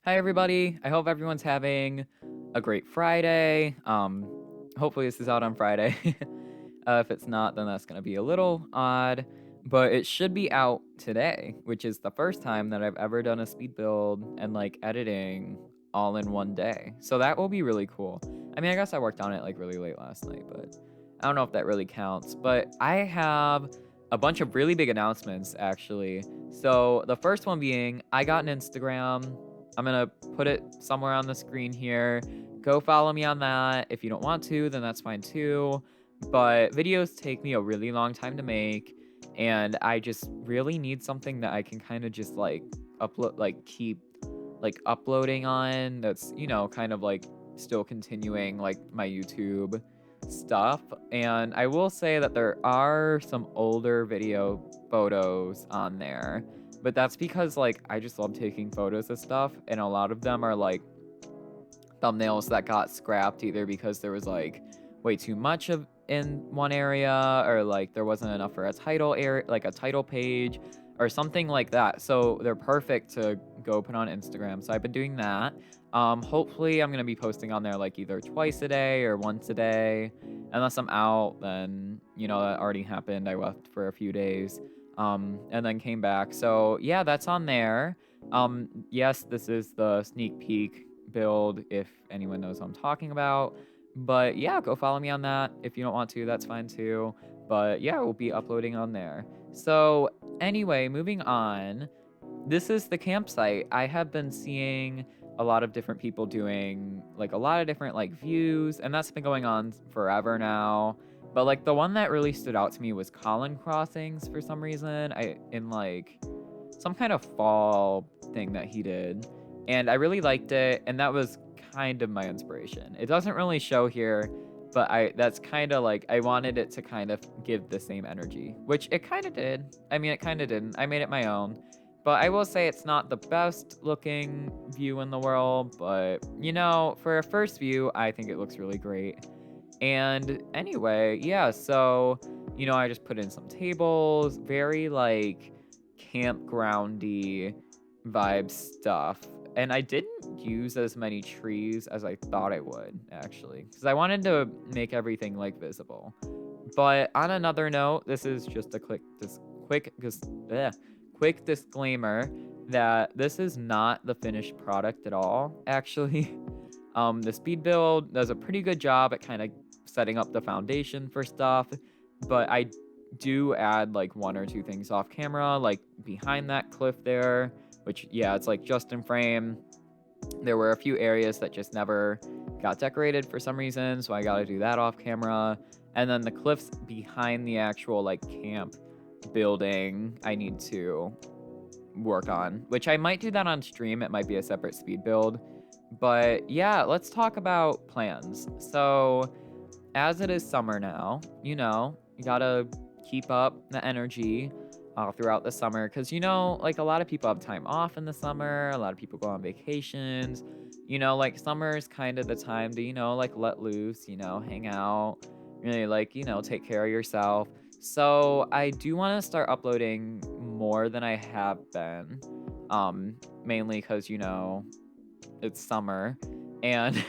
Hi everybody. I hope everyone's having a great Friday. Hopefully this is out on Friday. If it's not, then that's gonna be a little odd. But it should be out today, which is the first time that I've ever done a speed build and like editing all in one day. So that will be really cool. I mean, I guess I worked on it like really late last night, but I don't know if that really counts. But I have a bunch of really big announcements actually. So the first one being I got an Instagram. I'm gonna put it somewhere on the screen here. Go follow me on that. If you don't want to, then that's fine too. But videos take me a really long time to make, and I just really need something that I can kind of just like upload, like keep like uploading on. That's, kind of like still continuing like my YouTube stuff. And I will say that there are some older video photos on there, but that's because like I just love taking photos of stuff, and a lot of them are like thumbnails that got scrapped either because there was like way too much of in one area, or like there wasn't enough for a title area, like a title page or something like that. So they're perfect to go put on Instagram. So I've been doing that. Hopefully I'm gonna be posting on there like either twice a day or once a day. Unless I'm out, then that already happened. I left for a few days. And then came back. So yeah, that's on there. Yes, this is the sneak peek build if anyone knows what I'm talking about. But yeah, go follow me on that. If you don't want to, that's fine too. But yeah, we'll be uploading on there. So anyway, moving on. This is the campsite. I have been seeing a lot of different people doing like a lot of different like views, and that's been going on forever now. But like the one that really stood out to me was Colin Crossings for some reason. I in like some kind of fall thing that he did, and I really liked it, and that was kind of my inspiration. It doesn't really show here, but that's kind of like I wanted it to kind of give the same energy, which it kind of did. I mean, it kind of didn't. I made it my own. But I will say it's not the best looking view in the world, but for a first view, I think it looks really great. And anyway, yeah, so I just put in some tables, very like campgroundy vibe stuff. And I didn't use as many trees as I thought I would, actually, because I wanted to make everything like visible. But on another note, this is just a quick disclaimer that this is not the finished product at all, actually. The speed build does a pretty good job at kind of setting up the foundation for stuff, but I do add like one or two things off camera, like behind that cliff there, which, yeah, it's like just in frame. There were a few areas that just never got decorated for some reason, so I got to do that off camera. And then the cliffs behind the actual like camp building, I need to work on, which I might do that on stream. It might be a separate speed build. But yeah, let's talk about plans. So, as it is summer now, you gotta keep up the energy throughout the summer because, like a lot of people have time off in the summer, a lot of people go on vacations. Like summer is kind of the time to, like let loose, hang out, really like, take care of yourself. So, I do want to start uploading more than I have been, mainly because, it's summer. And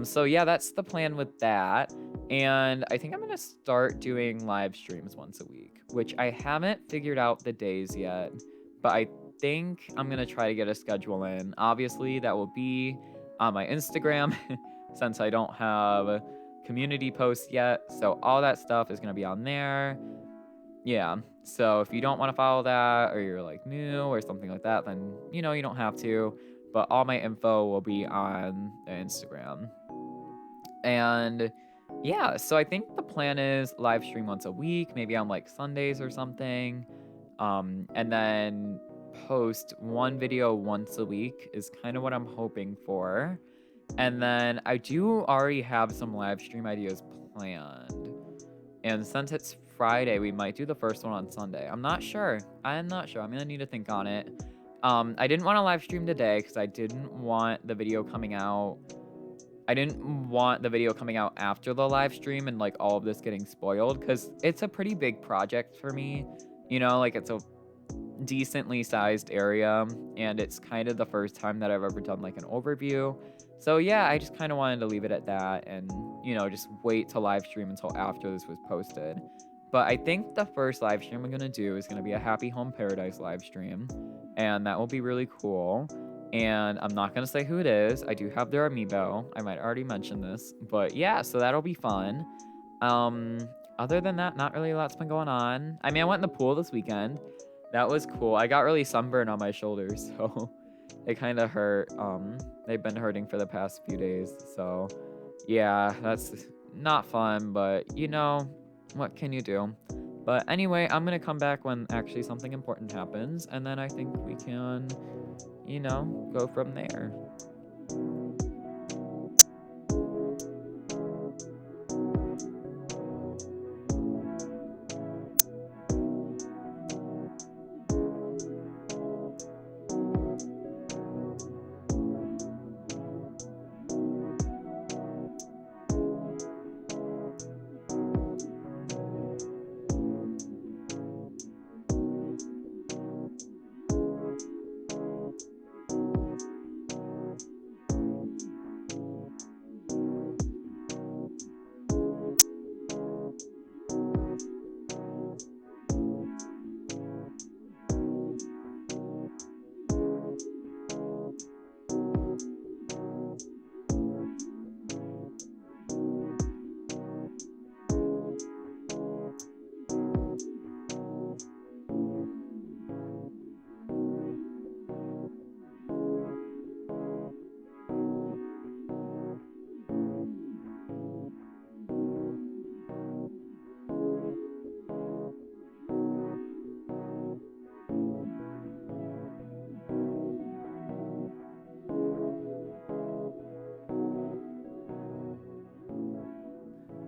so yeah, that's the plan with that. And I think I'm gonna start doing live streams once a week, which I haven't figured out the days yet, but I think I'm gonna try to get a schedule in. Obviously, that will be on my Instagram since I don't have community posts yet. So all that stuff is gonna be on there. Yeah. So if you don't want to follow that, or you're like new or something like that, then you don't have to. But all my info will be on the Instagram. And yeah, so I think the plan is live stream once a week, maybe on like Sundays or something. And then post one video once a week is kind of what I'm hoping for. And then I do already have some live stream ideas planned. And since it's Friday, we might do the first one on Sunday. I'm not sure. I'm gonna need to think on it. I didn't want to live stream today because I didn't want the video coming out. I didn't want the video coming out after the live stream and like all of this getting spoiled because it's a pretty big project for me. Like it's a decently sized area, and it's kind of the first time that I've ever done like an overview. So yeah, I just kind of wanted to leave it at that and, just wait to live stream until after this was posted. But I think the first live stream I'm going to do is going to be a Happy Home Paradise live stream, and that will be really cool. And I'm not going to say who it is. I do have their amiibo. I might already mention this, but yeah, so that'll be fun. Um, Other than that, not really a lot's been going on. I mean, I went in the pool this weekend. That was cool. I got really sunburned on my shoulders, so it kind of hurt. They've been hurting for the past few days, so yeah, that's not fun, but what can you do? But anyway, I'm gonna come back when actually something important happens, and then I think we can, go from there.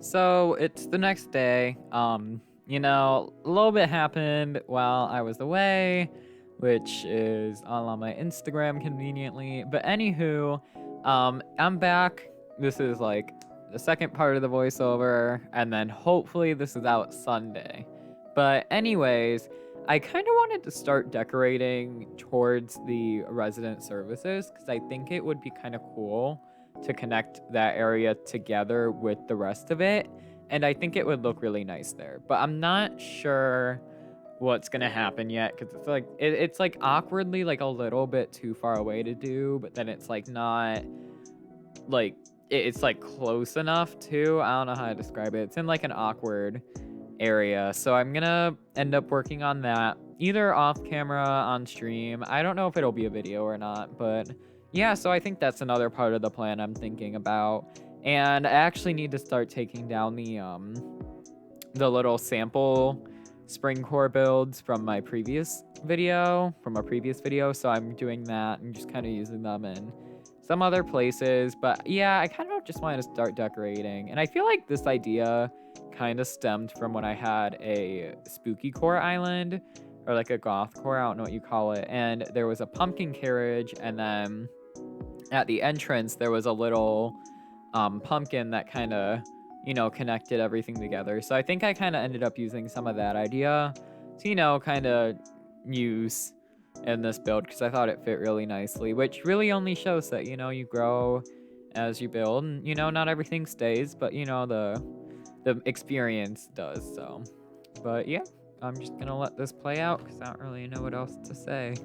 So it's the next day. A little bit happened while I was away, which is all on my Instagram conveniently. But anywho, I'm back. This is like the second part of the voiceover, and then hopefully this is out Sunday. But anyways, I kind of wanted to start decorating towards the resident services because I think it would be kind of cool to connect that area together with the rest of it, and I think it would look really nice there. But I'm not sure what's gonna happen yet because it's like awkwardly like a little bit too far away to do, but then it's like not like it's like close enough too. I don't know how to describe it. It's in like an awkward area, so I'm gonna end up working on that either off camera on stream. I don't know if it'll be a video or not, but yeah, so I think that's another part of the plan I'm thinking about. And I actually need to start taking down the little sample spring core builds from a previous video, so I'm doing that and just kind of using them in some other places. But yeah, I kind of just wanted to start decorating, and I feel like this idea kind of stemmed from when I had a spooky core island, or like a goth core, I don't know what you call it, and there was a pumpkin carriage, and then at the entrance there was a little pumpkin that kind of connected everything together. So I think I kind of ended up using some of that idea to kind of use in this build because I thought it fit really nicely, which really only shows that you grow as you build, and not everything stays, but the experience does. So but yeah, I'm just gonna let this play out because I don't really know what else to say.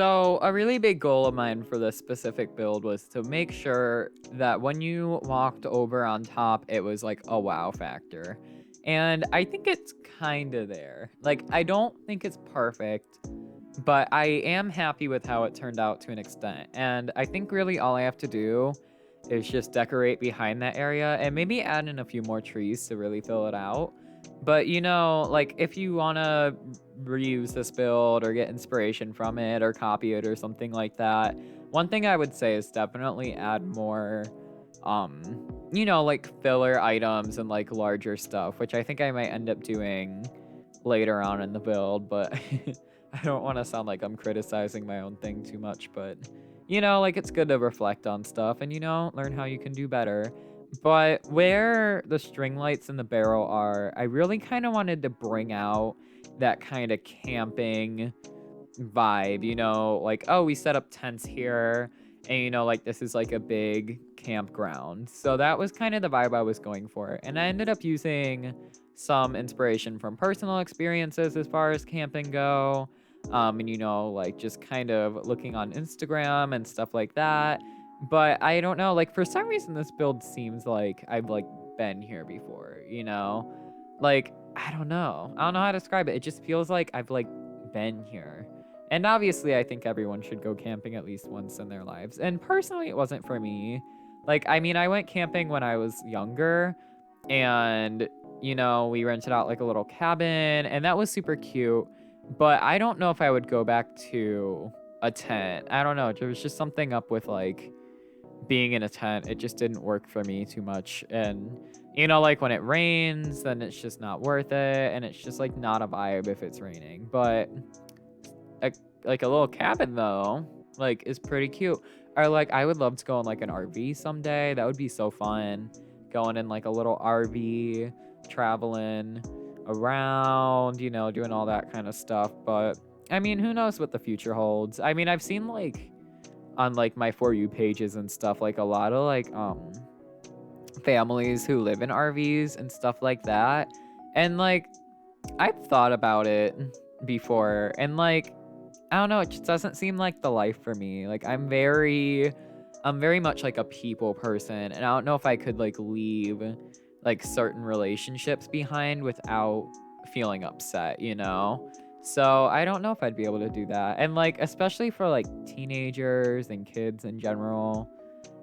So, a really big goal of mine for this specific build was to make sure that when you walked over on top, it was like a wow factor. And I think it's kind of there. Like, I don't think it's perfect, but I am happy with how it turned out to an extent. And I think really all I have to do is just decorate behind that area and maybe add in a few more trees to really fill it out. But like if you want to reuse this build or get inspiration from it or copy it or something like that, one thing I would say is definitely add more um like filler items and like larger stuff, which I think I might end up doing later on in the build, but I don't want to sound like I'm criticizing my own thing too much, but like it's good to reflect on stuff and learn how you can do better. But where the string lights in the barrel are, I really kind of wanted to bring out that kind of camping vibe, like, oh, we set up tents here, and like this is like a big campground. So that was kind of the vibe I was going for. And I ended up using some inspiration from personal experiences as far as camping go. And like just kind of looking on Instagram and stuff like that. But I don't know, like for some reason this build seems like I've like been here before. Like I don't know. I don't know how to describe it. It just feels like I've like been here. And obviously, I think everyone should go camping at least once in their lives. And personally, it wasn't for me. Like, I mean, I went camping when I was younger, and, we rented out like a little cabin, and that was super cute. But I don't know if I would go back to a tent. I don't know. There was just something up with like being in a tent. It just didn't work for me too much. And, like when it rains, then it's just not worth it. And it's just like not a vibe if it's raining. But a, like a little cabin though, like is pretty cute. Or like I would love to go on like an RV someday. That would be so fun. Going in like a little RV, traveling around, doing all that kind of stuff. But I mean, who knows what the future holds? I mean, I've seen like on like my For You pages and stuff, like a lot of like families who live in RVs and stuff like that. And like I've thought about it before, and like I don't know, it just doesn't seem like the life for me. Like I'm very much like a people person, and I don't know if I could like leave like certain relationships behind without feeling upset. So I don't know if I'd be able to do that. And like especially for like teenagers and kids in general,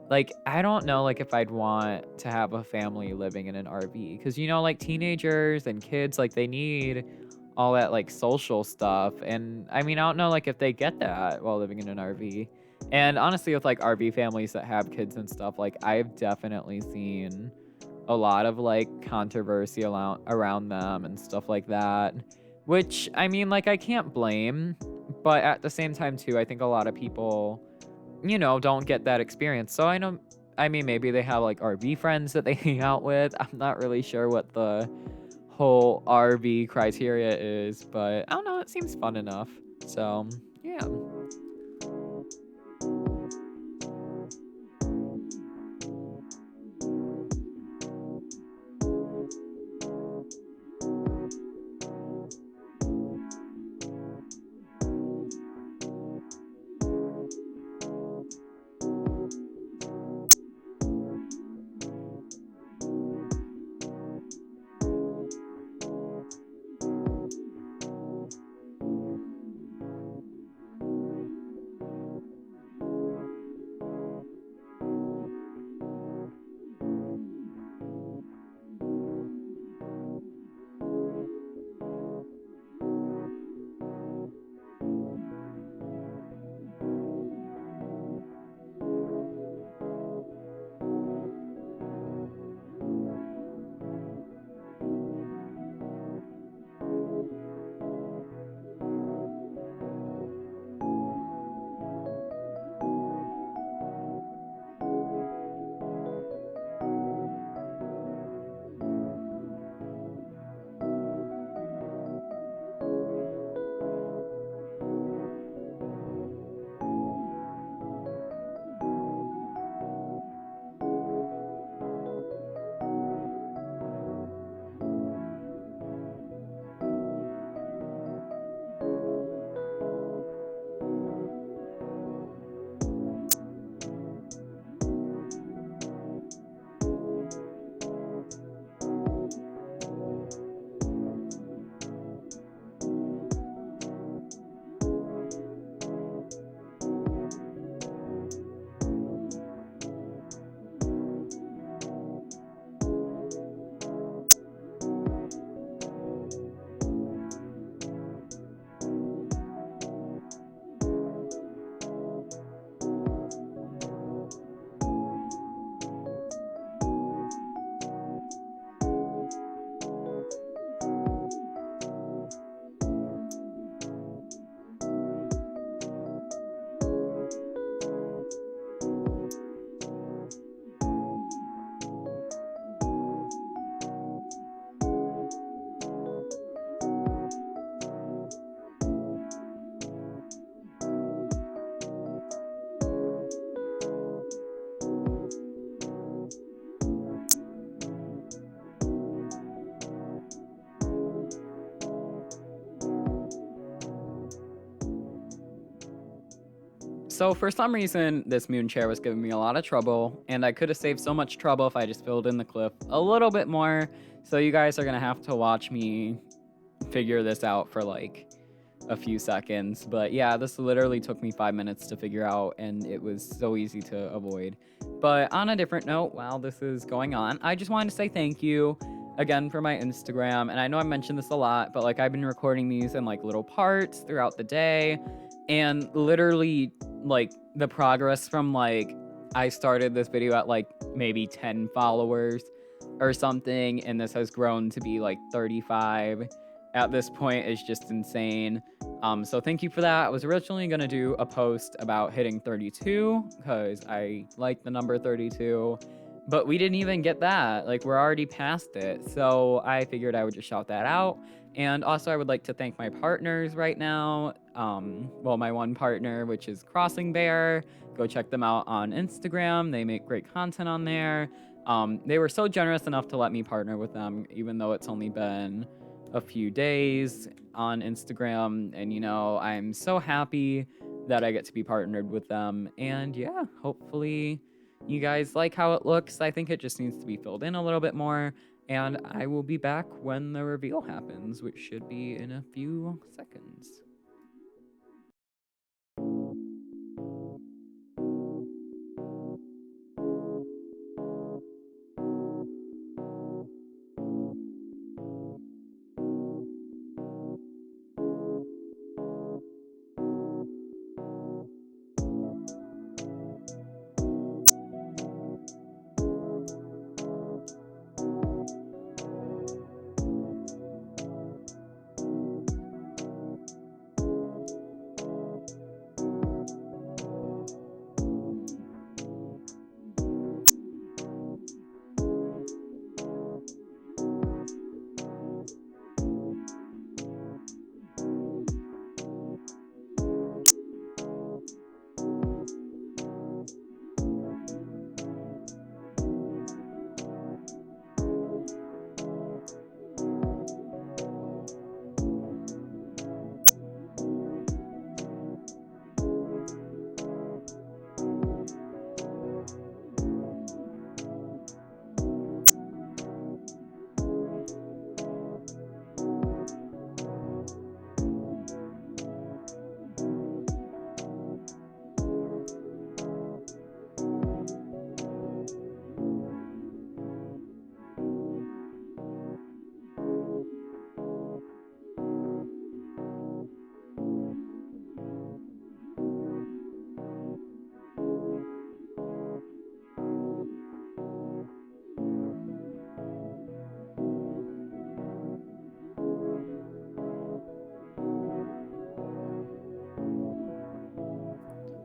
like I don't know like if I'd want to have a family living in an RV, because like teenagers and kids, like they need all that like social stuff. And I mean, I don't know like if they get that while living in an RV. And honestly, with like RV families that have kids and stuff, like I've definitely seen a lot of like controversy around them and stuff like that, which I mean, like I can't blame, but at the same time too, I think a lot of people don't get that experience. So I mean, maybe they have like RV friends that they hang out with. I'm not really sure what the whole RV criteria is, but I don't know, it seems fun enough. So, yeah. So for some reason, this moon chair was giving me a lot of trouble, and I could have saved so much trouble if I just filled in the clip a little bit more. So you guys are gonna have to watch me figure this out for like a few seconds. But yeah, this literally took me 5 minutes to figure out, and it was so easy to avoid. But on a different note, while this is going on, I just wanted to say thank you again for my Instagram. And I know I mentioned this a lot, but like I've been recording these in like little parts throughout the day, and literally like the progress from like I started this video at like maybe 10 followers or something, and this has grown to be like 35 at this point is just insane. So thank you for that. I was originally going to do a post about hitting 32 because I like the number 32, but we didn't even get that. Like, we're already past it. So I figured I would just shout that out. And also, I would like to thank my partners right now. Well, my one partner, which is Crossing Bear. Go check them out on Instagram. They make great content on there. They were so generous enough to let me partner with them, even though it's only been a few days on Instagram. And, you know, I'm so happy that I get to be partnered with them. And yeah, hopefully you guys like how it looks. I think it just needs to be filled in a little bit more. And I will be back when the reveal happens, which should be in a few seconds.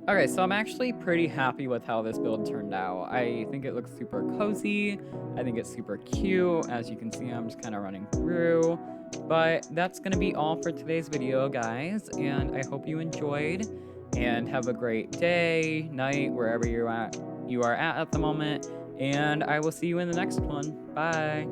Okay, so I'm actually pretty happy with how this build turned out. I think it looks super cozy. I think it's super cute. As you can see, I'm just kind of running through. But that's going to be all for today's video, guys. And I hope you enjoyed. And have a great day, night, wherever you are at the moment. And I will see you in the next one. Bye.